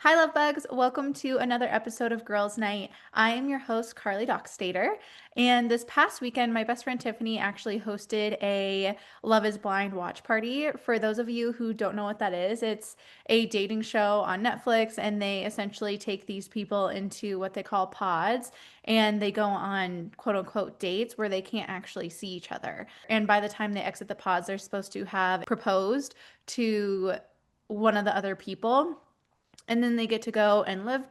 Hi, Lovebugs. Welcome to another episode of Girls Night. I am your host, Carly Dockstader. And this past weekend, my best friend Tiffany actually hosted a Love is Blind watch party. For those of you who don't know what that is, it's a dating show on Netflix, and they essentially take these people into what they call pods, and they go on quote unquote dates where they can't actually see each other. And by the time they exit the pods, they're supposed to have proposed to one of the other people, and then they get to go and live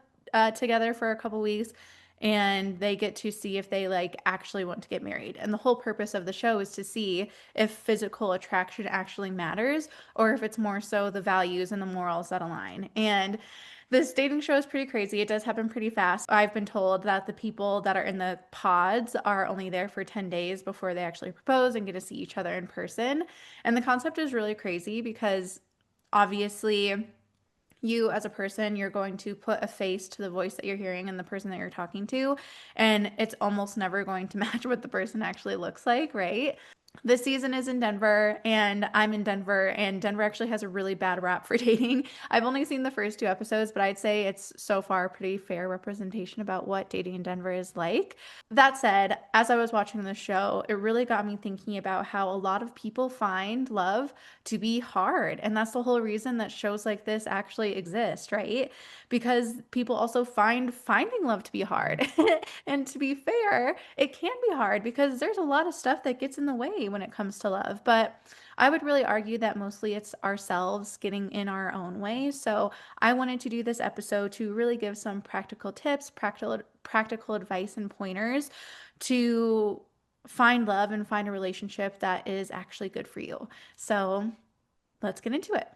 together for a couple weeks, and they get to see if they actually want to get married. And the whole purpose of the show is to see if physical attraction actually matters, or if it's more so the values and the morals that align. And this dating show is pretty crazy. It does happen pretty fast. I've been told that the people that are in the pods are only there for 10 days before they actually propose and get to see each other in person. And the concept is really crazy because obviously you as a person, you're going to put a face to the voice that you're hearing and the person that you're talking to, and it's almost never going to match what the person actually looks like, right? This season is in Denver, and I'm in Denver, and Denver actually has a really bad rap for dating. I've only seen the first two episodes, but I'd say it's so far a pretty fair representation about what dating in Denver is like. That said, as I was watching the show, it really got me thinking about how a lot of people find love to be hard. And that's the whole reason that shows like this actually exist, right? Because people also find finding love to be hard. And to be fair, it can be hard because there's a lot of stuff that gets in the way when it comes to love. But I would really argue that mostly it's ourselves getting in our own way. So I wanted to do this episode to really give some practical tips, practical advice and pointers to find love and find a relationship that is actually good for you. So let's get into it.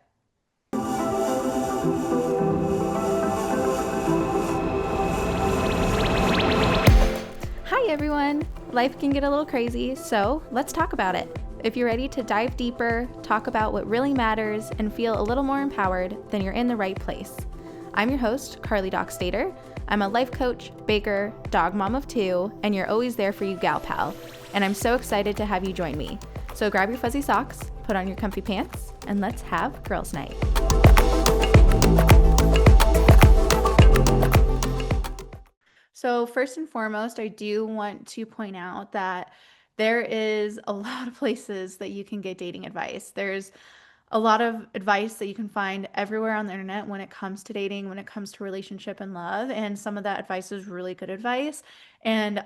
Hi, everyone. Life can get a little crazy, so let's talk about it. If you're ready to dive deeper, talk about what really matters, and feel a little more empowered, then you're in the right place. I'm your host, Carly Dockstader. I'm a life coach, baker, dog mom of two, and you're always there for you, gal pal. And I'm so excited to have you join me. So grab your fuzzy socks, put on your comfy pants, and let's have girls' night. So first and foremost, I do want to point out that there is a lot of places that you can get dating advice. There's a lot of advice that you can find everywhere on the internet when it comes to dating, when it comes to relationship and love, and some of that advice is really good advice. And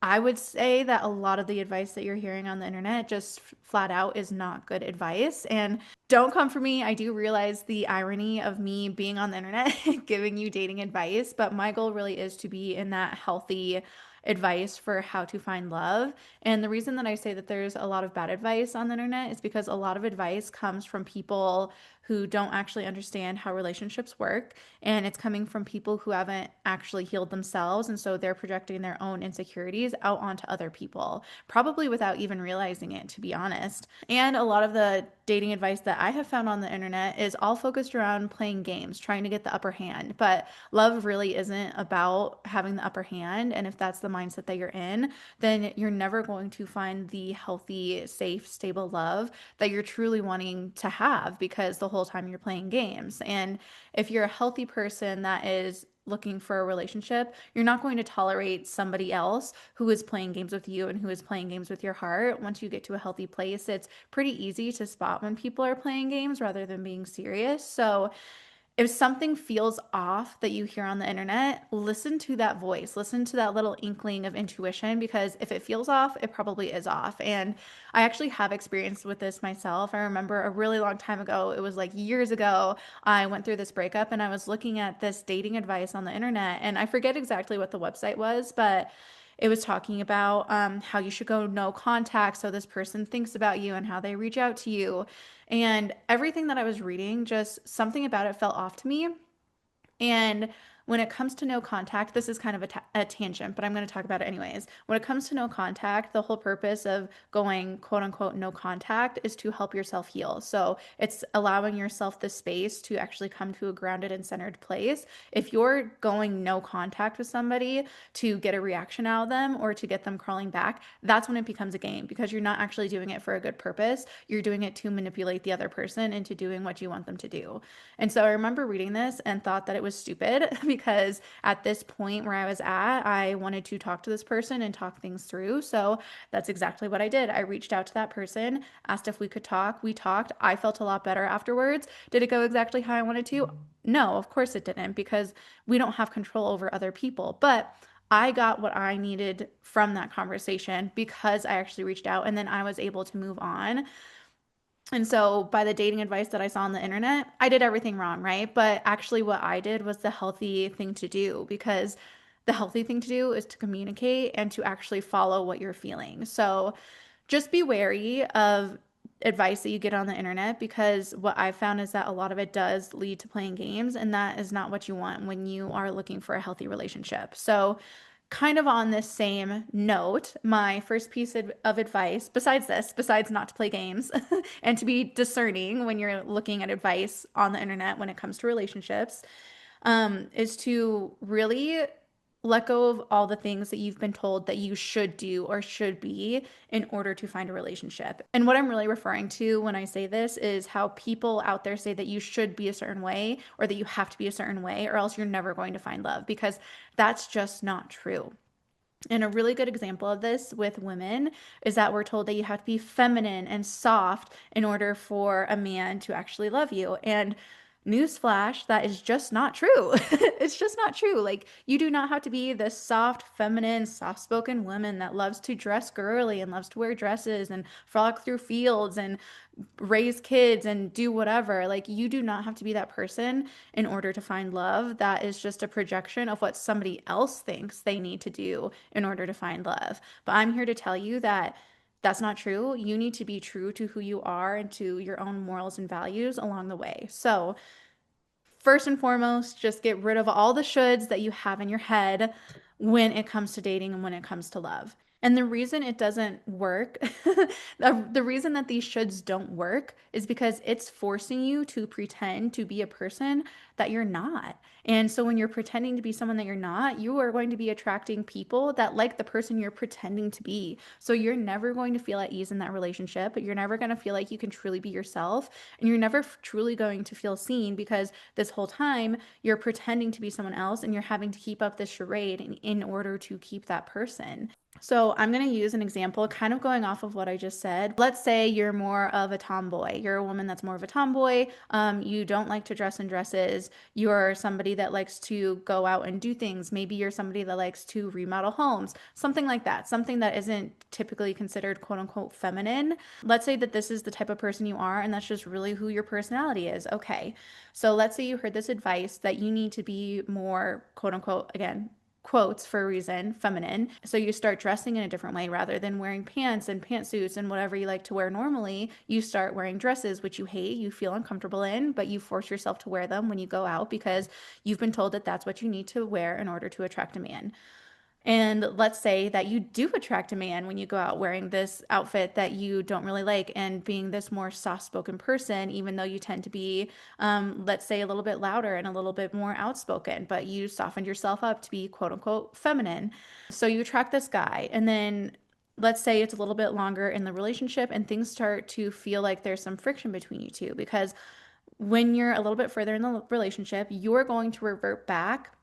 I would say that a lot of the advice that you're hearing on the internet just flat out is not good advice. And don't come for me. I do realize the irony of me being on the internet giving you dating advice, but my goal really is to be in that healthy advice for how to find love. And the reason that I say that there's a lot of bad advice on the internet is because a lot of advice comes from people who don't actually understand how relationships work, and it's coming from people who haven't actually healed themselves, and so they're projecting their own insecurities out onto other people, probably without even realizing it, to be honest. And a lot of the dating advice that I have found on the internet is all focused around playing games, trying to get the upper hand. But love really isn't about having the upper hand, and if that's the mindset that you're in, then you're never going to find the healthy, safe, stable love that you're truly wanting to have, because the whole time you're playing games. And if you're a healthy person that is looking for a relationship, you're not going to tolerate somebody else who is playing games with you and who is playing games with your heart. Once you get to a healthy place, it's pretty easy to spot when people are playing games rather than being serious. So if something feels off that you hear on the internet, listen to that voice, listen to that little inkling of intuition, because if it feels off, it probably is off. And I actually have experience with this myself. I remember a really long time ago, it was like years ago, I went through this breakup and I was looking at this dating advice on the internet, and I forget exactly what the website was, but it was talking about how you should go no contact so this person thinks about you and how they reach out to you. And everything that I was reading, just something about it felt off to me. And when it comes to no contact, this is kind of a tangent, but I'm going to talk about it anyways. When it comes to no contact, the whole purpose of going quote unquote no contact is to help yourself heal. So it's allowing yourself the space to actually come to a grounded and centered place. If you're going no contact with somebody to get a reaction out of them or to get them crawling back, that's when it becomes a game because you're not actually doing it for a good purpose. You're doing it to manipulate the other person into doing what you want them to do. And so I remember reading this and thought that it was stupid because at this point where I was at, I wanted to talk to this person and talk things through. So that's exactly what I did. I reached out to that person, asked if we could talk. We talked. I felt a lot better afterwards. Did it go exactly how I wanted to? No, of course it didn't because we don't have control over other people. But I got what I needed from that conversation because I actually reached out and then I was able to move on. And so, by the dating advice that I saw on the internet, I did everything wrong, right? But actually, what I did was the healthy thing to do because the healthy thing to do is to communicate and to actually follow what you're feeling. So, just be wary of advice that you get on the internet because what I've found is that a lot of it does lead to playing games, and that is not what you want when you are looking for a healthy relationship. So, kind of on this same note, my first piece of advice, besides this, besides not to play games and to be discerning when you're looking at advice on the internet when it comes to relationships, is to really let go of all the things that you've been told that you should do or should be in order to find a relationship. And what I'm really referring to when I say this is how people out there say that you should be a certain way or that you have to be a certain way or else you're never going to find love because that's just not true. And a really good example of this with women is that we're told that you have to be feminine and soft in order for a man to actually love you. And newsflash, that is just not true. It's just not true. Like, you do not have to be this soft, feminine, soft spoken woman that loves to dress girly and loves to wear dresses and frolic through fields and raise kids and do whatever. Like, you do not have to be that person in order to find love. That is just a projection of what somebody else thinks they need to do in order to find love. But I'm here to tell you that that's not true. You need to be true to who you are and to your own morals and values along the way. So, first and foremost, just get rid of all the shoulds that you have in your head when it comes to dating and when it comes to love. And the reason it doesn't work, the reason that these shoulds don't work is because it's forcing you to pretend to be a person that you're not. And so when you're pretending to be someone that you're not, you are going to be attracting people that like the person you're pretending to be. So you're never going to feel at ease in that relationship. You're never going to feel like you can truly be yourself. And you're never truly going to feel seen because this whole time you're pretending to be someone else and you're having to keep up this charade in order to keep that person. So I'm going to use an example kind of going off of what I just said. Let's say you're more of a tomboy. You're a woman that's more of a tomboy. You don't like to dress in dresses. You're somebody that likes to go out and do things. Maybe you're somebody that likes to remodel homes, something like that, something that isn't typically considered quote unquote feminine. Let's say that this is the type of person you are and that's just really who your personality is. Okay. So let's say you heard this advice that you need to be more quote unquote, again, quotes for a reason, feminine. So you start dressing in a different way rather than wearing pants and pantsuits and whatever you like to wear normally. You start wearing dresses, which you hate, you feel uncomfortable in, but you force yourself to wear them when you go out because you've been told that that's what you need to wear in order to attract a man. And let's say that you do attract a man when you go out wearing this outfit that you don't really like and being this more soft spoken person, even though you tend to be, let's say, a little bit louder and a little bit more outspoken, but you softened yourself up to be quote unquote feminine. So you attract this guy, and then let's say it's a little bit longer in the relationship and things start to feel like there's some friction between you two because when you're a little bit further in the relationship, you're going to revert back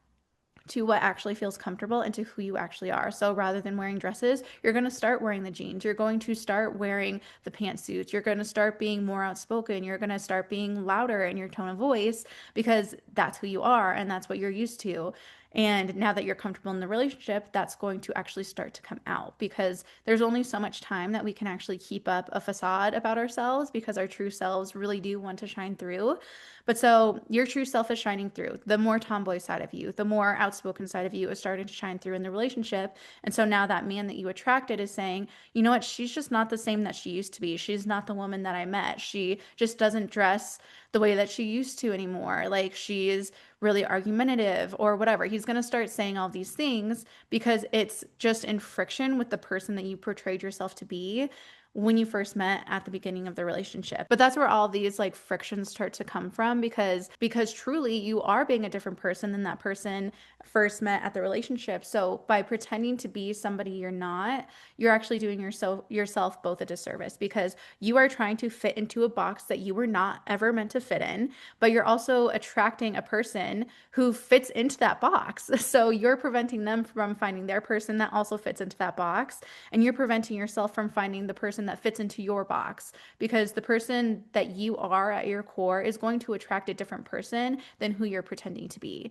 to what actually feels comfortable and to who you actually are. So rather than wearing dresses, you're going to start wearing the jeans. You're going to start wearing the pantsuits. You're going to start being more outspoken. You're going to start being louder in your tone of voice because that's who you are and that's what you're used to. And now that you're comfortable in the relationship, that's going to actually start to come out because there's only so much time that we can actually keep up a facade about ourselves because our true selves really do want to shine through. But so your true self is shining through. The more tomboy side of you, the more outspoken side of you is starting to shine through in the relationship. And so now that man that you attracted is saying, you know what, she's just not the same that she used to be. She's not the woman that I met. She just doesn't dress the way that she used to anymore. Like, she is really argumentative or whatever. He's going to start saying all these things because it's just in friction with the person that you portrayed yourself to be when you first met at the beginning of the relationship. But that's where all these like frictions start to come from because truly you are being a different person than that person first met at the relationship. So by pretending to be somebody you're not, you're actually doing yourself both a disservice because you are trying to fit into a box that you were not ever meant to fit in, but you're also attracting a person who fits into that box. So you're preventing them from finding their person that also fits into that box, and you're preventing yourself from finding the person that fits into your box because the person that you are at your core is going to attract a different person than who you're pretending to be.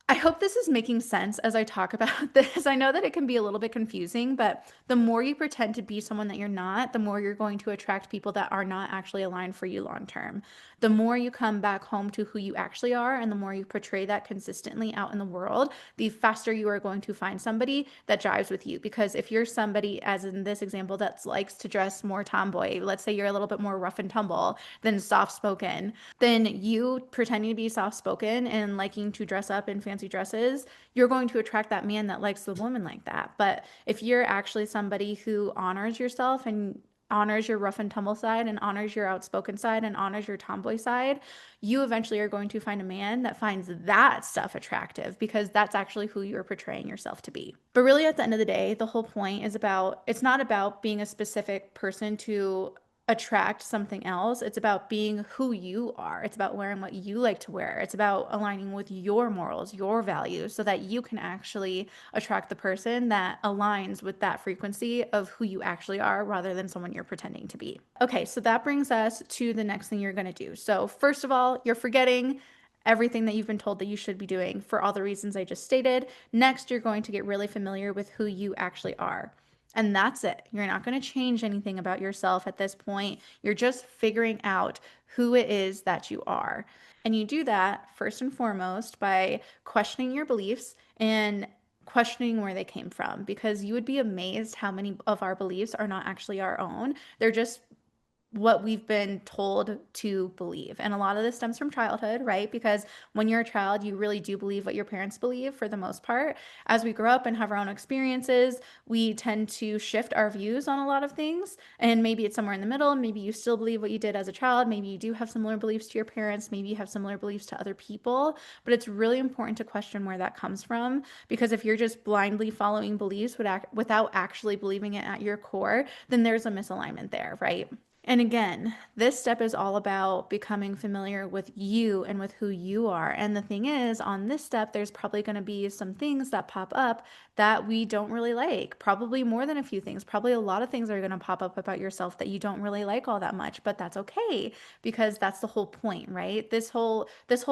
I hope this is making sense as I talk about this. I know that it can be a little bit confusing, but the more you pretend to be someone that you're not, the more you're going to attract people that are not actually aligned for you long term. The more you come back home to who you actually are, and the more you portray that consistently out in the world, the faster you are going to find somebody that jives with you. Because if you're somebody, as in this example, that likes to dress more tomboy, let's say you're a little bit more rough and tumble than soft spoken, then you pretending to be soft spoken and liking to dress up in fancy dresses, you're going to attract that man that likes the woman like that. But if you're actually somebody who honors yourself and honors your rough and tumble side and honors your outspoken side and honors your tomboy side, you eventually are going to find a man that finds that stuff attractive because that's actually who you're portraying yourself to be. But really, at the end of the day, the whole point is about it's not about being a specific person to attract something else. It's about being who you are. It's about wearing what you like to wear. It's about aligning with your morals, your values, so that you can actually attract the person that aligns with that frequency of who you actually are rather than someone you're pretending to be. Okay, so that brings us to the next thing you're going to do. So, first of all, you're forgetting everything that you've been told that you should be doing for all the reasons I just stated. Next, you're going to get really familiar with who you actually are. And that's it. You're not going to change anything about yourself at this point. You're just figuring out who it is that you are. And you do that first and foremost by questioning your beliefs and questioning where they came from because you would be amazed how many of our beliefs are not actually our own. They're just what we've been told to believe. And a lot of this stems from childhood, right? Because when you're a child, you really do believe what your parents believe for the most part. As we grow up and have our own experiences, we tend to shift our views on a lot of things. And maybe it's somewhere in the middle. Maybe you still believe what you did as a child. Maybe you do have similar beliefs to your parents. Maybe you have similar beliefs to other people. But it's really important to question where that comes from. Because if you're just blindly following beliefs without actually believing it at your core, then there's a misalignment there, right? And again, this step is all about becoming familiar with you and with who you are. And the thing is, on this step, there's probably going to be some things that pop up that we don't really like. Probably more than a few things. Probably a lot of things are going to pop up about yourself that you don't really like all that much, but that's okay because that's the whole point, right? This whole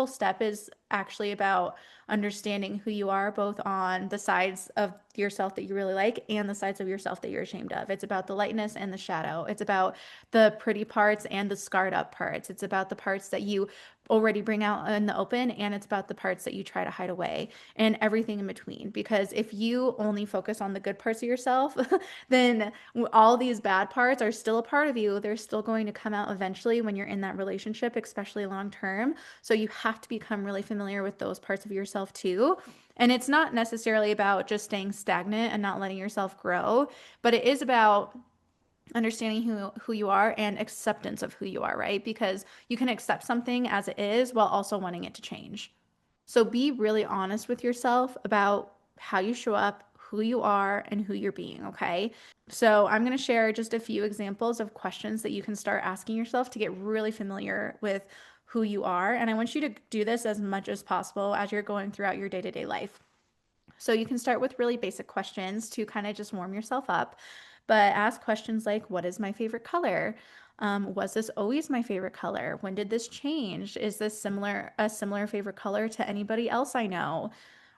step is actually about understanding who you are both on the sides of yourself that you really like and the sides of yourself that you're ashamed of. It's about the lightness and the shadow. It's about the pretty parts and the scarred up parts. It's about the parts that you already bring out in the open, and it's about the parts that you try to hide away and everything in between. Because if you only focus on the good parts of yourself, then all these bad parts are still a part of you. They're still going to come out eventually when you're in that relationship, especially long term. So you have to become really familiar with those parts of yourself too. And it's not necessarily about just staying stagnant and not letting yourself grow, but it is about understanding who you are and acceptance of who you are, right? Because you can accept something as it is while also wanting it to change. So be really honest with yourself about how you show up, who you are, and who you're being, okay? So I'm going to share just a few examples of questions that you can start asking yourself to get really familiar with who you are. And I want you to do this as much as possible as you're going throughout your day-to-day life. So you can start with really basic questions to kind of just warm yourself up, but ask questions like, what is my favorite color? Was this always my favorite color? When did this change? Is this a similar favorite color to anybody else I know?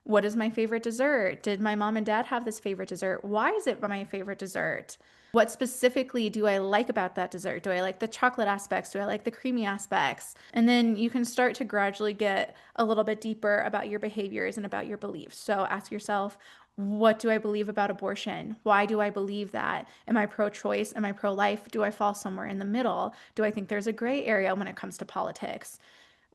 What is my favorite dessert? Did my mom and dad have this favorite dessert? Why is it my favorite dessert? What specifically do I like about that dessert? Do I like the chocolate aspects? Do I like the creamy aspects? And then you can start to gradually get a little bit deeper about your behaviors and about your beliefs. So ask yourself, what do I believe about abortion? Why do I believe that? Am I pro-choice? Am I pro-life? Do I fall somewhere in the middle? Do I think there's a gray area when it comes to politics?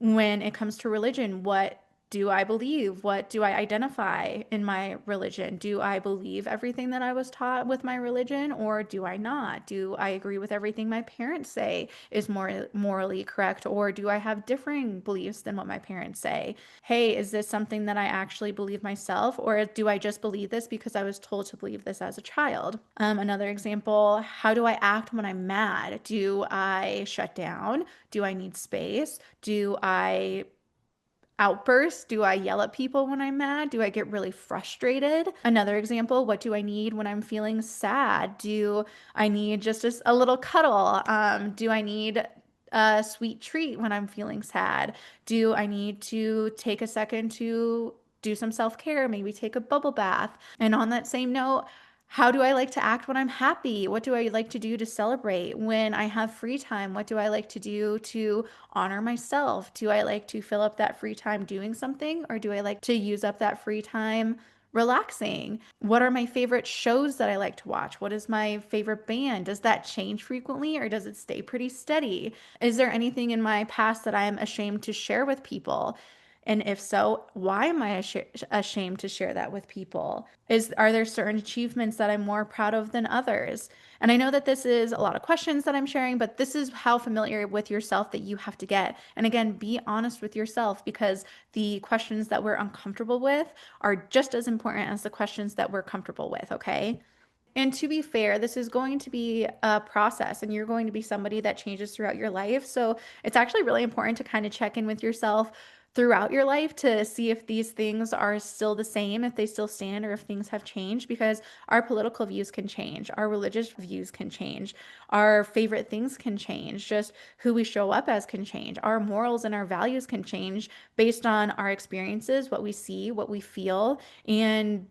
When it comes to religion, what do I believe? What do I identify in my religion? Do I believe everything that I was taught with my religion, or do I not? Do I agree with everything my parents say is more morally correct, or do I have differing beliefs than what my parents say? Hey, is this something that I actually believe myself, or do I just believe this because I was told to believe this as a child? Another example, how do I act when I'm mad? Do I shut down? Do I need space? Do I outburst? Do I yell at people when I'm mad? Do I get really frustrated? Another example, what do I need when I'm feeling sad? Do I need just a little cuddle? Do I need a sweet treat when I'm feeling sad? Do I need to take a second to do some self care, maybe take a bubble bath? And on that same note, how do I like to act when I'm happy? What do I like to do to celebrate? When I have free time, what do I like to do to honor myself? Do I like to fill up that free time doing something, or do I like to use up that free time relaxing? What are my favorite shows that I like to watch? What is my favorite band? Does that change frequently, or does it stay pretty steady? Is there anything in my past that I am ashamed to share with people? And if so, why am I ashamed to share that with people? Are there certain achievements that I'm more proud of than others? And I know that this is a lot of questions that I'm sharing, but this is how familiar with yourself that you have to get. And again, be honest with yourself, because the questions that we're uncomfortable with are just as important as the questions that we're comfortable with, okay? And to be fair, this is going to be a process, and you're going to be somebody that changes throughout your life. So it's actually really important to kind of check in with yourself throughout your life to see if these things are still the same, if they still stand, or if things have changed, because our political views can change, our religious views can change, our favorite things can change, just who we show up as can change, our morals and our values can change based on our experiences, what we see, what we feel, and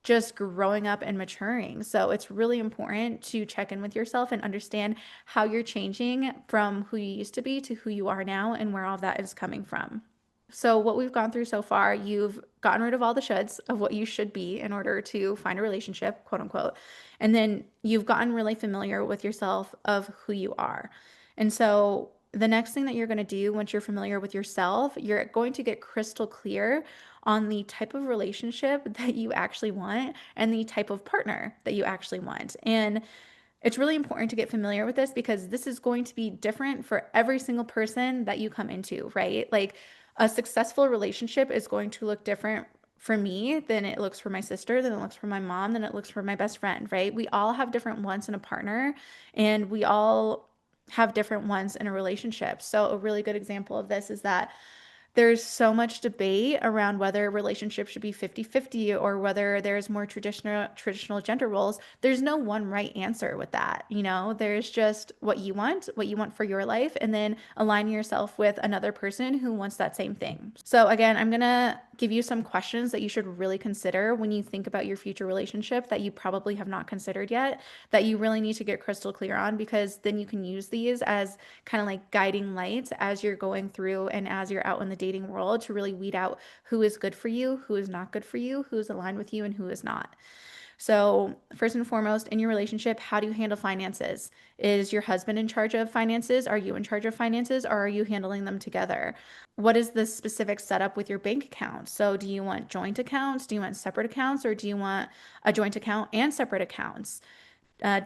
just growing up and maturing. So it's really important to check in with yourself and understand how you're changing from who you used to be to who you are now and where all of that is coming from. So, what we've gone through so far, you've gotten rid of all the shoulds of what you should be in order to find a relationship, quote unquote. And then you've gotten really familiar with yourself of who you are. And so, the next thing that you're going to do once you're familiar with yourself, you're going to get crystal clear on the type of relationship that you actually want and the type of partner that you actually want. And it's really important to get familiar with this, because this is going to be different for every single person that you come into, right? Like, a successful relationship is going to look different for me than it looks for my sister, than it looks for my mom, than it looks for my best friend, right? We all have different wants in a partner, and we all have different wants in a relationship. So, a really good example of this is that there's so much debate around whether relationships should be 50-50, or whether there's more traditional gender roles. There's no one right answer with that. There's just what you want for your life, and then align yourself with another person who wants that same thing. So again, I'm going to give you some questions that you should really consider when you think about your future relationship, that you probably have not considered yet, that you really need to get crystal clear on, because then you can use these as kind of like guiding lights as you're going through and as you're out in the dating world, to really weed out who is good for you, who is not good for you, who is aligned with you, and who is not. So, first and foremost, in your relationship, how do you handle finances? Is your husband in charge of finances? Are you in charge of finances, or are you handling them together? What is the specific setup with your bank account? So, do you want joint accounts? Do you want separate accounts? Or do you want a joint account and separate accounts?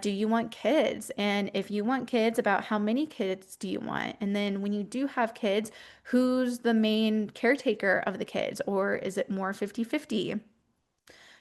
Do you want kids? And if you want kids, about how many kids do you want? And then when you do have kids, who's the main caretaker of the kids? Or is it more 50-50?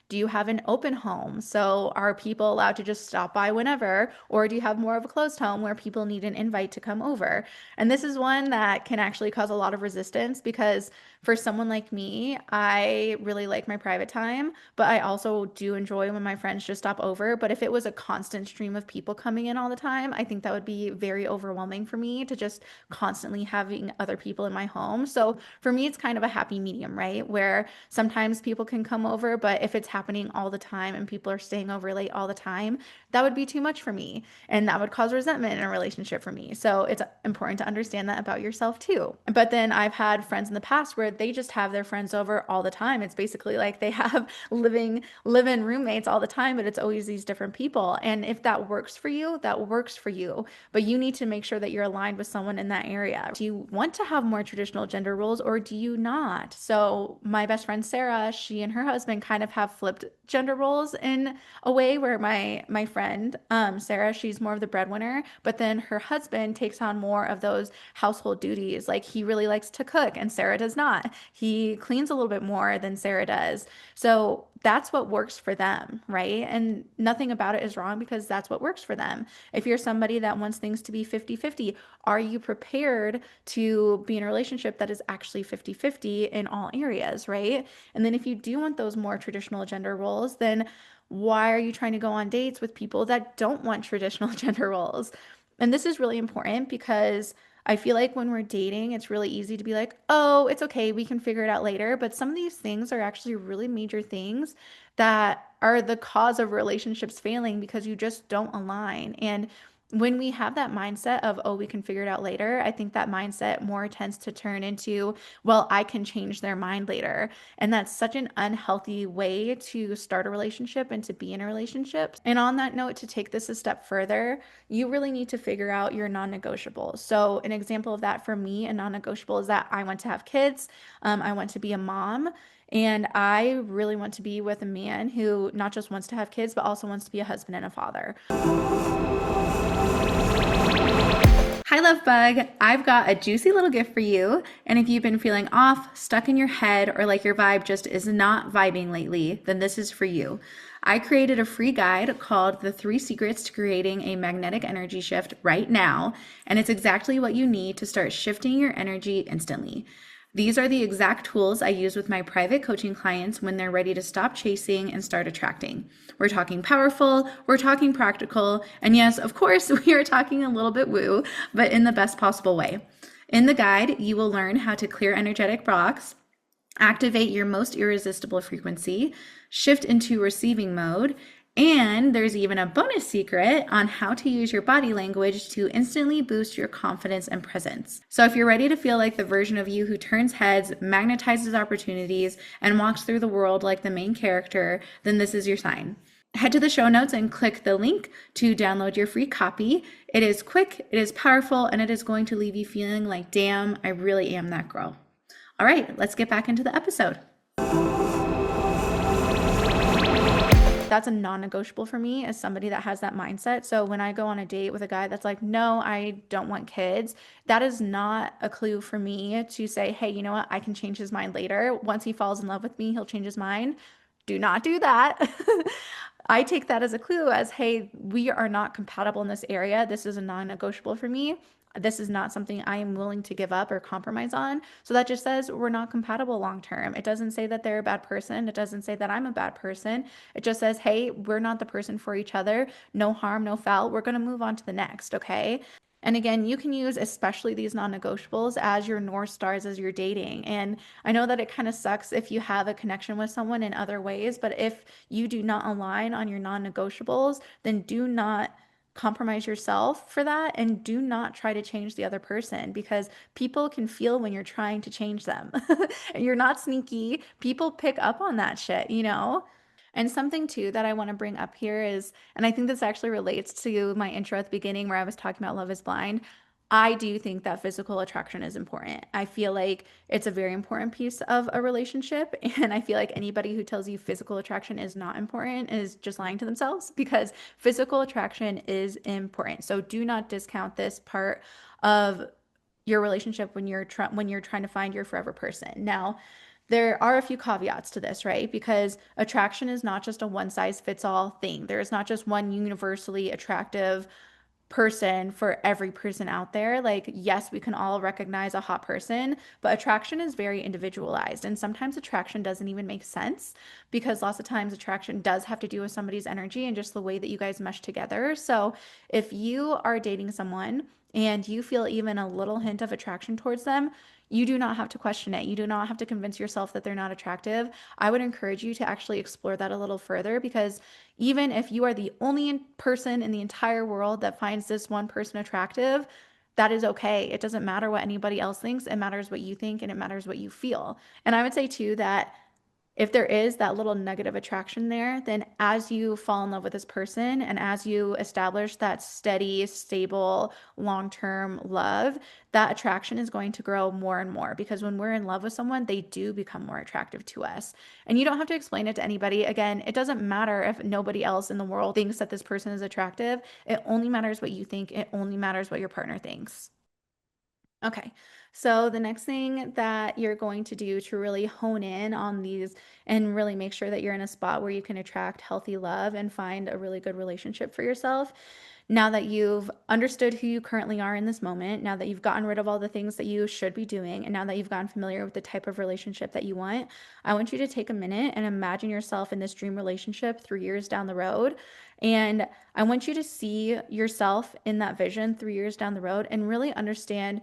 Do you have an open home? So are people allowed to just stop by whenever? Or do you have more of a closed home where people need an invite to come over? And this is one that can actually cause a lot of resistance, because for someone like me, I really like my private time, but I also do enjoy when my friends just stop over. But if it was a constant stream of people coming in all the time, I think that would be very overwhelming for me, to just constantly having other people in my home. So for me, it's kind of a happy medium, right? Where sometimes people can come over, but if it's happening all the time and people are staying over late all the time, that would be too much for me. And that would cause resentment in a relationship for me. So it's important to understand that about yourself too. But then I've had friends in the past where where they just have their friends over all the time. It's basically like they have living roommates all the time, but it's always these different people. And if that works for you, that works for you. But you need to make sure that you're aligned with someone in that area. Do you want to have more traditional gender roles or do you not? So my best friend Sarah, she and her husband kind of have flipped gender roles in a way where my friend Sarah, she's more of the breadwinner, but then her husband takes on more of those household duties. Like he really likes to cook and Sarah does not. He cleans a little bit more than Sarah does. So that's what works for them, right? And nothing about it is wrong because that's what works for them. If you're somebody that wants things to be 50-50, are you prepared to be in a relationship that is actually 50-50 in all areas, right? And then if you do want those more traditional gender roles, then why are you trying to go on dates with people that don't want traditional gender roles? And this is really important because I feel like when we're dating, it's really easy to be like, oh, it's okay, we can figure it out later. But some of these things are actually really major things that are the cause of relationships failing because you just don't align. And when we have that mindset of, oh, we can figure it out later, I think that mindset more tends to turn into, well, I can change their mind later. And that's such an unhealthy way to start a relationship and to be in a relationship. And on that note, to take this a step further, you really need to figure out your non-negotiables. So an example of that for me, a non-negotiable is that I want to have kids. I want to be a mom. And I really want to be with a man who not just wants to have kids, but also wants to be a husband and a father. Hi, Lovebug. I've got a juicy little gift for you. And if you've been feeling off, stuck in your head, or like your vibe just is not vibing lately, then this is for you. I created a free guide called The 3 Secrets to Creating a Magnetic Energy Shift right now. And it's exactly what you need to start shifting your energy instantly. These are the exact tools I use with my private coaching clients when they're ready to stop chasing and start attracting. We're talking powerful, we're talking practical, and yes, of course, we are talking a little bit woo, but in the best possible way. In the guide, you will learn how to clear energetic blocks, activate your most irresistible frequency, shift into receiving mode, and there's even a bonus secret on how to use your body language to instantly boost your confidence and presence. So if you're ready to feel like the version of you who turns heads, magnetizes opportunities, and walks through the world like the main character, then this is your sign. Head to the show notes and click the link to download your free copy. It is quick, it is powerful, and it is going to leave you feeling like, damn, I really am that girl. All right, let's get back into the episode. That's a non-negotiable for me as somebody that has that mindset. So when I go on a date with a guy that's like, no, I don't want kids, that is not a clue for me to say, hey, you know what? I can change his mind later. Once he falls in love with me, he'll change his mind. Do not do that. I take that as a clue as, hey, we are not compatible in this area. This is a non-negotiable for me. This is not something I am willing to give up or compromise on. So that just says we're not compatible long term. It doesn't say that they're a bad person. It doesn't say that I'm a bad person. It just says, hey, we're not the person for each other. No harm, no foul. We're going to move on to the next, okay? And again, you can use especially these non-negotiables as your North Stars as you're dating. And I know that it kind of sucks if you have a connection with someone in other ways, but if you do not align on your non-negotiables, then do not compromise yourself for that and do not try to change the other person because people can feel when you're trying to change them. And you're not sneaky. People pick up on that shit, you know? And something too that I want to bring up here is, and I think this actually relates to my intro at the beginning where I was talking about Love is Blind. I do think that physical attraction is important. I feel like it's a very important piece of a relationship. And I feel like anybody who tells you physical attraction is not important is just lying to themselves because physical attraction is important. So do not discount this part of your relationship when you're trying to find your forever person. Now, there are a few caveats to this, right? Because attraction is not just a one size fits all thing. There is not just one universally attractive person for every person out there. Like, yes, we can all recognize a hot person, but attraction is very individualized. And sometimes attraction doesn't even make sense because lots of times attraction does have to do with somebody's energy and just the way that you guys mesh together. So if you are dating someone and you feel even a little hint of attraction towards them, you do not have to question it. You do not have to convince yourself that they're not attractive. I would encourage you to actually explore that a little further because even if you are the only person in the entire world that finds this one person attractive, that is okay. It doesn't matter what anybody else thinks. It matters what you think and it matters what you feel. And I would say too that if there is that little negative attraction there, then as you fall in love with this person and as you establish that steady, stable, long term love, that attraction is going to grow more and more because when we're in love with someone, they do become more attractive to us. And you don't have to explain it to anybody. Again, it doesn't matter if nobody else in the world thinks that this person is attractive. It only matters what you think, it only matters what your partner thinks. Okay. So the next thing that you're going to do to really hone in on these and really make sure that you're in a spot where you can attract healthy love and find a really good relationship for yourself. Now that you've understood who you currently are in this moment, now that you've gotten rid of all the things that you should be doing, and now that you've gotten familiar with the type of relationship that you want, I want you to take a minute and imagine yourself in this dream relationship 3 years down the road. And I want you to see yourself in that vision 3 years down the road and really understand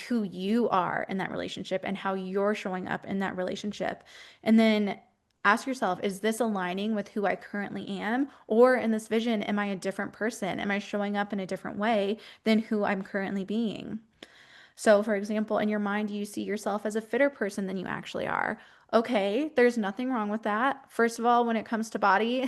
who you are in that relationship and how you're showing up in that relationship. And then ask yourself, is this aligning with who I currently am? Or in this vision, am I a different person? Am I showing up in a different way than who I'm currently being? So, for example, in your mind, you see yourself as a fitter person than you actually are. Okay, there's nothing wrong with that. First of all, when it comes to body,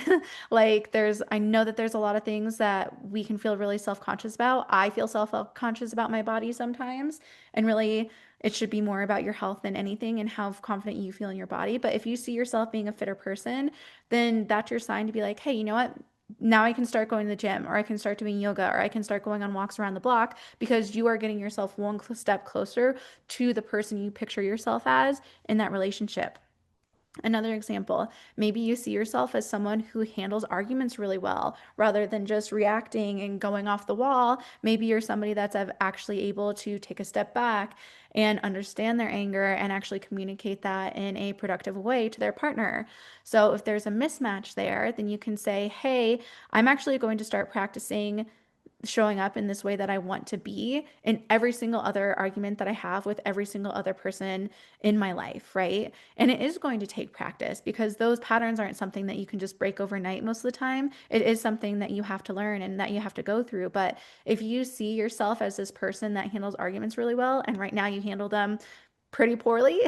I know that there's a lot of things that we can feel really self conscious about. I feel self conscious about my body sometimes, and really, it should be more about your health than anything and how confident you feel in your body. But if you see yourself being a fitter person, then that's your sign to be like, hey, you know what? Now I can start going to the gym or I can start doing yoga or I can start going on walks around the block because you are getting yourself one step closer to the person you picture yourself as in that relationship. Another example, maybe you see yourself as someone who handles arguments really well rather than just reacting and going off the wall. Maybe you're somebody that's actually able to take a step back and understand their anger and actually communicate that in a productive way to their partner. So if there's a mismatch there, then you can say, hey, I'm actually going to start practicing showing up in this way that I want to be in every single other argument that I have with every single other person in my life, right? And it is going to take practice because those patterns aren't something that you can just break overnight most of the time. It is something that you have to learn and that you have to go through. But if you see yourself as this person that handles arguments really well, and right now you handle them pretty poorly,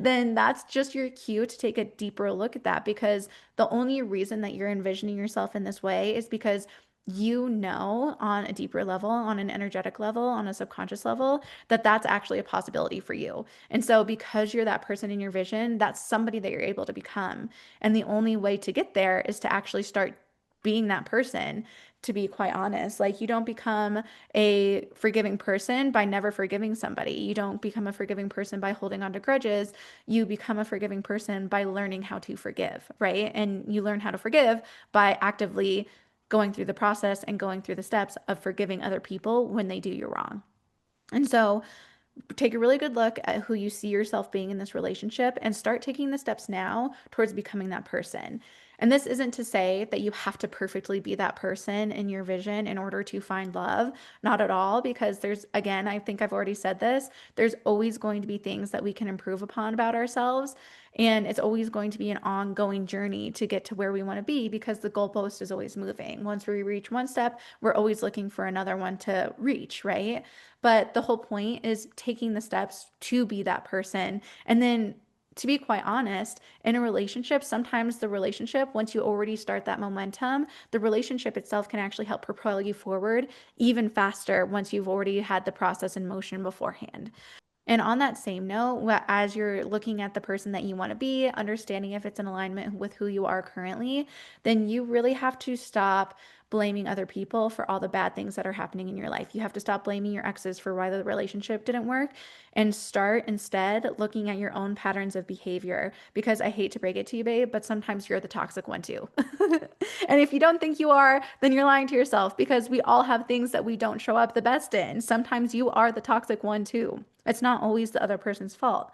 then that's just your cue to take a deeper look at that because the only reason that you're envisioning yourself in this way is because you know on a deeper level, on an energetic level, on a subconscious level, that that's actually a possibility for you. And so, because you're that person in your vision, that's somebody that you're able to become. And the only way to get there is to actually start being that person, to be quite honest. Like, you don't become a forgiving person by never forgiving somebody. You don't become a forgiving person by holding on to grudges. You become a forgiving person by learning how to forgive, right? And you learn how to forgive by actively going through the process and going through the steps of forgiving other people when they do you wrong. And so take a really good look at who you see yourself being in this relationship and start taking the steps now towards becoming that person. And this isn't to say that you have to perfectly be that person in your vision in order to find love. Not at all, because there's, again, I think I've already said this, there's always going to be things that we can improve upon about ourselves. And it's always going to be an ongoing journey to get to where we want to be because the goalpost is always moving. Once we reach one step, we're always looking for another one to reach, right? But the whole point is taking the steps to be that person. And then, to be quite honest, in a relationship, sometimes the relationship, once you already start that momentum, the relationship itself can actually help propel you forward even faster once you've already had the process in motion beforehand. And on that same note, as you're looking at the person that you want to be, understanding if it's in alignment with who you are currently, then you really have to stop blaming other people for all the bad things that are happening in your life. You have to stop blaming your exes for why the relationship didn't work and start instead looking at your own patterns of behavior. Because I hate to break it to you, babe, but sometimes you're the toxic one too. And if you don't think you are, then you're lying to yourself because we all have things that we don't show up the best in. Sometimes you are the toxic one too. It's not always the other person's fault.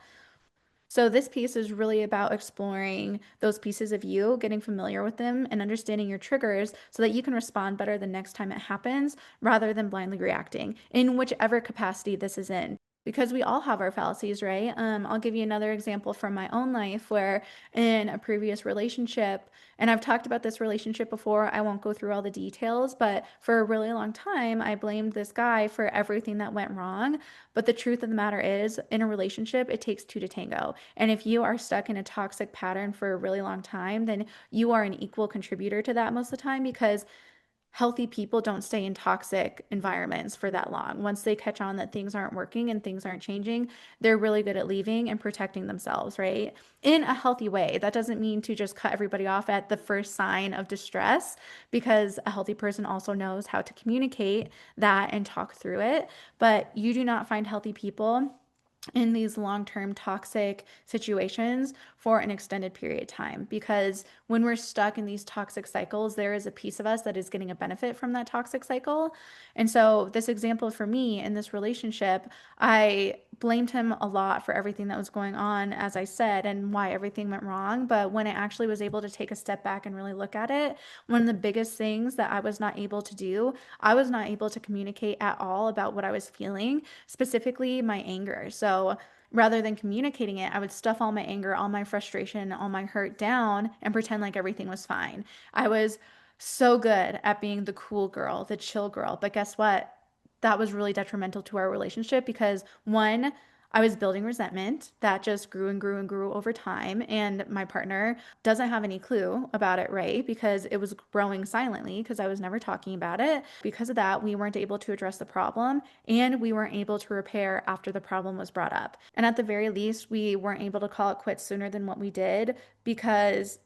So, this piece is really about exploring those pieces of you, getting familiar with them, and understanding your triggers so that you can respond better the next time it happens rather than blindly reacting in whichever capacity this is in. Because we all have our fallacies, right? I'll give you another example from my own life where in a previous relationship, and I've talked about this relationship before, I won't go through all the details, but for a really long time, I blamed this guy for everything that went wrong. But the truth of the matter is, in a relationship, it takes two to tango. And if you are stuck in a toxic pattern for a really long time, then you are an equal contributor to that most of the time because healthy people don't stay in toxic environments for that long. Once they catch on that things aren't working and things aren't changing, they're really good at leaving and protecting themselves, right? In a healthy way. That doesn't mean to just cut everybody off at the first sign of distress, because a healthy person also knows how to communicate that and talk through it. But you do not find healthy people in these long-term toxic situations for an extended period of time, because when we're stuck in these toxic cycles, there is a piece of us that is getting a benefit from that toxic cycle. And so this example for me in this relationship, I blamed him a lot for everything that was going on, as I said, and why everything went wrong. But when I actually was able to take a step back and really look at it, one of the biggest things that I was not able to do, I was not able to communicate at all about what I was feeling, specifically my anger. So rather than communicating it, I would stuff all my anger, all my frustration, all my hurt down and pretend like everything was fine. I was so good at being the cool girl, the chill girl. But guess what? That was really detrimental to our relationship because one, I was building resentment that just grew and grew and grew over time. And my partner doesn't have any clue about it, right? Because it was growing silently because I was never talking about it. Because of that, we weren't able to address the problem and we weren't able to repair after the problem was brought up. And at the very least, we weren't able to call it quits sooner than what we did because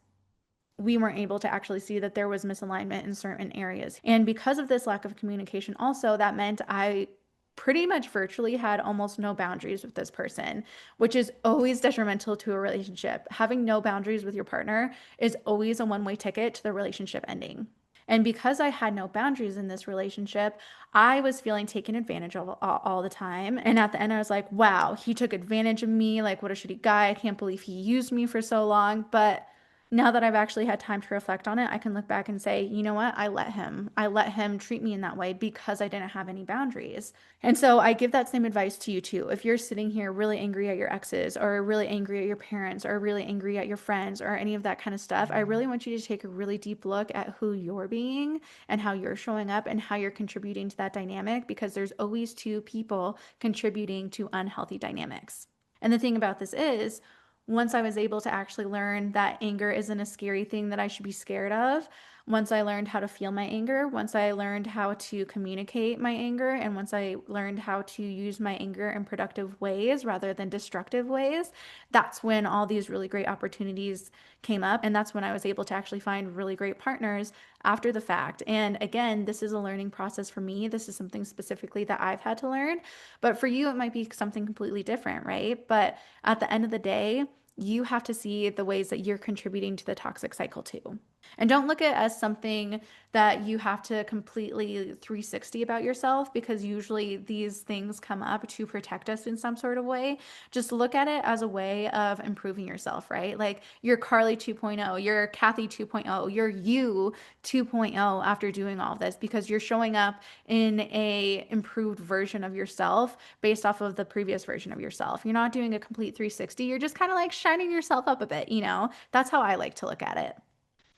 we weren't able to actually see that there was misalignment in certain areas. And because of this lack of communication, also, that meant I pretty much virtually had almost no boundaries with this person, which is always detrimental to a relationship. Having no boundaries with your partner is always a one-way ticket to the relationship ending. And because I had no boundaries in this relationship, I was feeling taken advantage of all the time. And at the end, I was like, wow, he took advantage of me. Like, what a shitty guy. I can't believe he used me for so long. But now that I've actually had time to reflect on it, I can look back and say, you know what? I let him treat me in that way because I didn't have any boundaries. And so I give that same advice to you too. If you're sitting here really angry at your exes or really angry at your parents or really angry at your friends or any of that kind of stuff, I really want you to take a really deep look at who you're being and how you're showing up and how you're contributing to that dynamic, because there's always two people contributing to unhealthy dynamics. And the thing about this is, once I was able to actually learn that anger isn't a scary thing that I should be scared of, once I learned how to feel my anger, once I learned how to communicate my anger, and once I learned how to use my anger in productive ways rather than destructive ways, that's when all these really great opportunities came up. And that's when I was able to actually find really great partners after the fact. And again, this is a learning process for me. This is something specifically that I've had to learn. But for you, it might be something completely different, right? But at the end of the day, you have to see the ways that you're contributing to the toxic cycle too. And don't look at it as something that you have to completely 360 about yourself, because usually these things come up to protect us in some sort of way. Just look at it as a way of improving yourself, right? Like you're Carly 2.0, you're Kathy 2.0, you're you 2.0 after doing all of this, because you're showing up in a improved version of yourself based off of the previous version of yourself. You're not doing a complete 360. You're just kind of like shining yourself up a bit, you know? That's how I like to look at it.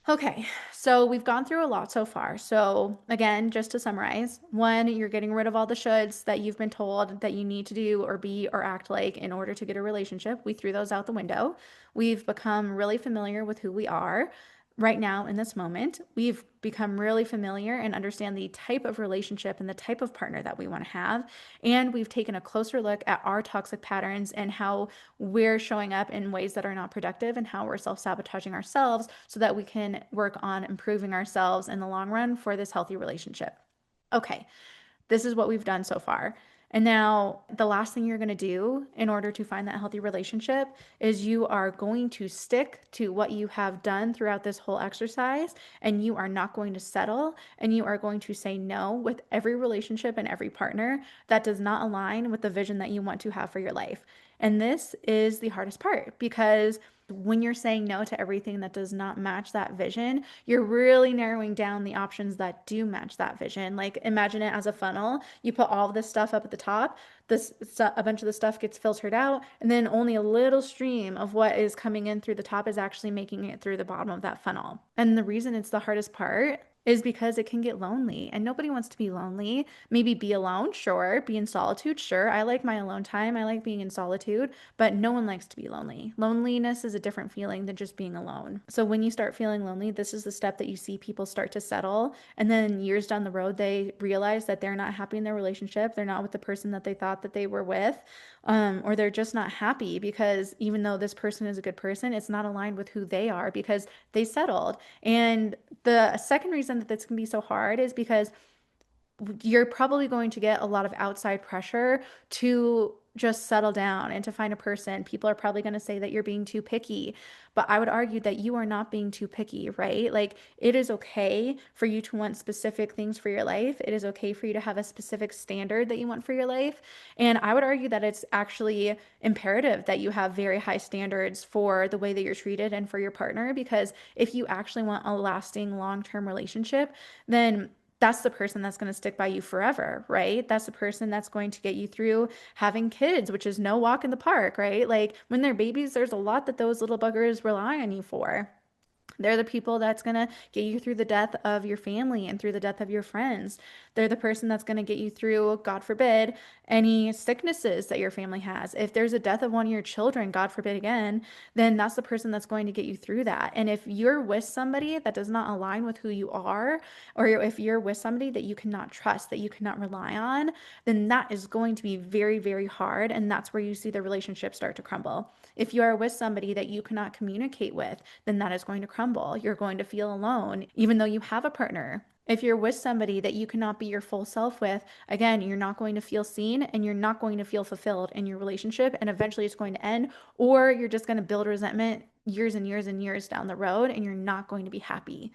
Okay, so we've gone through a lot so far. So, again, just to summarize, one, you're getting rid of all the shoulds that you've been told that you need to do or be or act like in order to get a relationship. We threw those out the window. We've become really familiar with who we are right now in this moment. We've become really familiar and understand the type of relationship and the type of partner that we want to have. And we've taken a closer look at our toxic patterns and how we're showing up in ways that are not productive and how we're self-sabotaging ourselves so that we can work on improving ourselves in the long run for this healthy relationship. Okay, this is what we've done so far. And now, the last thing you're going to do in order to find that healthy relationship is you are going to stick to what you have done throughout this whole exercise, and you are not going to settle, and you are going to say no with every relationship and every partner that does not align with the vision that you want to have for your life. And this is the hardest part, because when you're saying no to everything that does not match that vision, you're really narrowing down the options that do match that vision. Like imagine it as a funnel. You put all of this stuff up at the top. a bunch of the stuff gets filtered out, and then only a little stream of what is coming in through the top is actually making it through the bottom of that funnel. And the reason it's the hardest part is because it can get lonely, and nobody wants to be lonely. Maybe be alone, sure. Be in solitude, sure. I like my alone time. I like being in solitude, but no one likes to be lonely. Loneliness is a different feeling than just being alone. So when you start feeling lonely, this is the step that you see people start to settle. And then years down the road, they realize that they're not happy in their relationship. They're not with the person that they thought that they were with, or they're just not happy because even though this person is a good person, it's not aligned with who they are because they settled. And the second reason that this can be so hard is because you're probably going to get a lot of outside pressure to just settle down and to find a person. People are probably going to say that you're being too picky, but I would argue that you are not being too picky, right? Like it is okay for you to want specific things for your life. It is okay for you to have a specific standard that you want for your life. And I would argue that it's actually imperative that you have very high standards for the way that you're treated and for your partner, because if you actually want a lasting long-term relationship, then that's the person that's going to stick by you forever, right? That's the person that's going to get you through having kids, which is no walk in the park, right? Like when they're babies, there's a lot that those little buggers rely on you for. They're the people that's going to get you through the death of your family and through the death of your friends. They're the person that's going to get you through, God forbid, any sicknesses that your family has. If there's a death of one of your children, God forbid again, then that's the person that's going to get you through that. And if you're with somebody that does not align with who you are, or if you're with somebody that you cannot trust, that you cannot rely on, then that is going to be very, very hard. And that's where you see the relationship start to crumble. If you are with somebody that you cannot communicate with, then that is going to crumble. You're going to feel alone, even though you have a partner. If you're with somebody that you cannot be your full self with, again, you're not going to feel seen and you're not going to feel fulfilled in your relationship. And eventually it's going to end, or you're just going to build resentment years and years and years down the road and you're not going to be happy.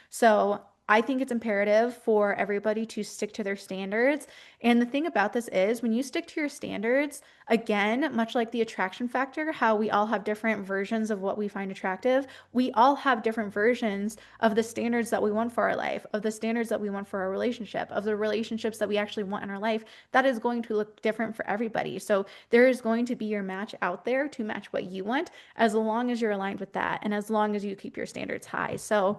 So I think it's imperative for everybody to stick to their standards. And the thing about this is when you stick to your standards, again, much like the attraction factor, how we all have different versions of what we find attractive, we all have different versions of the standards that we want for our life, of the standards that we want for our relationship, of the relationships that we actually want in our life. That is going to look different for everybody. So there is going to be your match out there to match what you want, as long as you're aligned with that and as long as you keep your standards high. So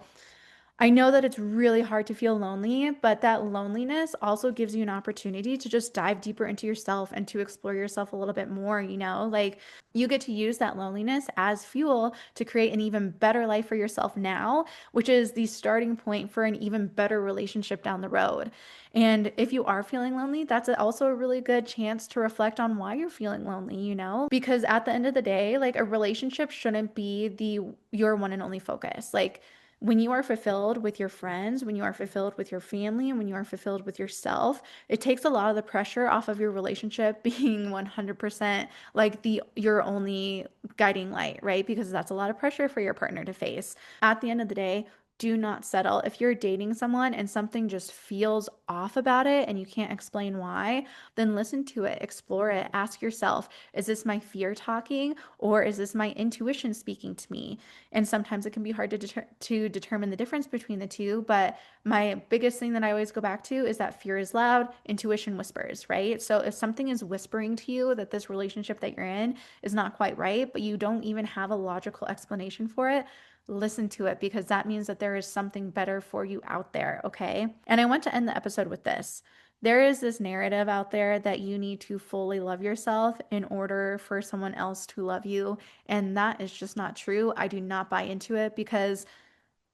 I know that it's really hard to feel lonely, but that loneliness also gives you an opportunity to just dive deeper into yourself and to explore yourself a little bit more, Like you get to use that loneliness as fuel to create an even better life for yourself now, which is the starting point for an even better relationship down the road. And if you are feeling lonely, that's also a really good chance to reflect on why you're feeling lonely, Because at the end of the day, like a relationship shouldn't be the your one and only focus. Like when you are fulfilled with your friends, when you are fulfilled with your family, and when you are fulfilled with yourself, it takes a lot of the pressure off of your relationship being 100% like the your only guiding light, right? Because that's a lot of pressure for your partner to face. At the end of the day, do not settle. If you're dating someone and something just feels off about it and you can't explain why, then listen to it, explore it, ask yourself, is this my fear talking or is this my intuition speaking to me? And sometimes it can be hard to determine the difference between the two. But my biggest thing that I always go back to is that fear is loud, intuition whispers, right? So if something is whispering to you that this relationship that you're in is not quite right, but you don't even have a logical explanation for it, listen to it because that means that there is something better for you out there, okay? And I want to end the episode with this. There is this narrative out there that you need to fully love yourself in order for someone else to love you. And that is just not true. I do not buy into it because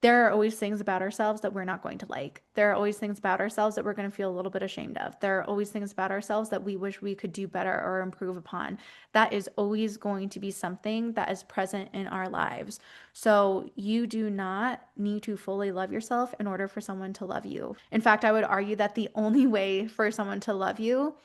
there are always things about ourselves that we're not going to like. There are always things about ourselves that we're going to feel a little bit ashamed of. There are always things about ourselves that we wish we could do better or improve upon. That is always going to be something that is present in our lives. So you do not need to fully love yourself in order for someone to love you. In fact, I would argue that the only way for someone to love you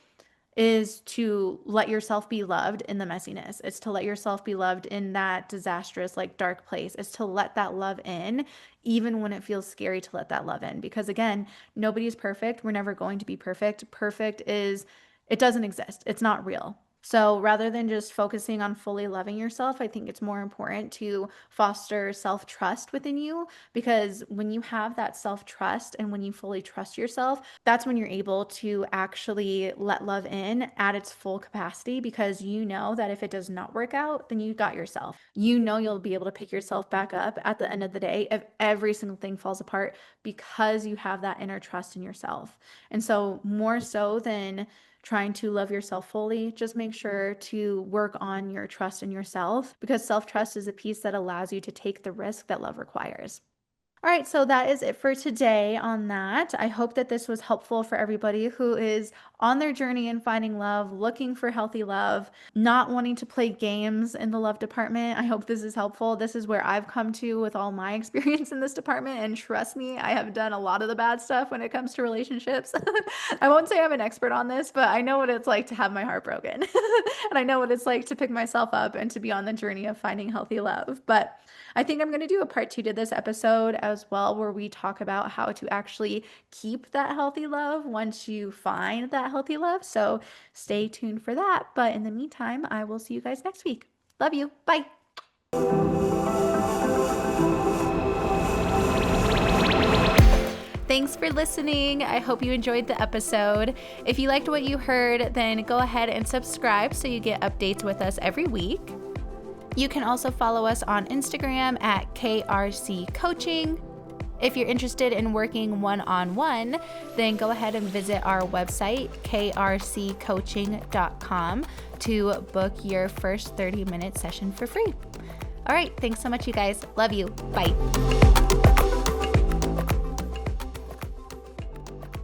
is to let yourself be loved in the messiness. It's to let yourself be loved in that disastrous, like dark place. It's to let that love in, even when it feels scary to let that love in. Because again, nobody's perfect. We're never going to be perfect. Perfect is, it doesn't exist. It's not real. So rather than just focusing on fully loving yourself, I think it's more important to foster self-trust within you, because when you have that self-trust and when you fully trust yourself, that's when you're able to actually let love in at its full capacity, because you know that if it does not work out, then you got yourself. You know you'll be able to pick yourself back up at the end of the day if every single thing falls apart, because you have that inner trust in yourself. And so more so than trying to love yourself fully, just make sure to work on your trust in yourself, because self trust is a piece that allows you to take the risk that love requires. All right, so that is it for today on that. I hope that this was helpful for everybody who is on their journey in finding love, looking for healthy love, not wanting to play games in the love department. I hope this is helpful. This is where I've come to with all my experience in this department. And trust me, I have done a lot of the bad stuff when it comes to relationships. I won't say I'm an expert on this, but I know what it's like to have my heart broken. And I know what it's like to pick myself up and to be on the journey of finding healthy love. But I think I'm going to do a part 2 to this episode as well, where we talk about how to actually keep that healthy love once you find that healthy love. So stay tuned for that. But in the meantime, I will see you guys next week. Love you. Bye. Thanks for listening. I hope you enjoyed the episode. If you liked what you heard, then go ahead and subscribe so you get updates with us every week. You can also follow us on Instagram at KRC Coaching. If you're interested in working one-on-one, then go ahead and visit our website, krccoaching.com, to book your first 30-minute session for free. All right, thanks so much, you guys. Love you. Bye.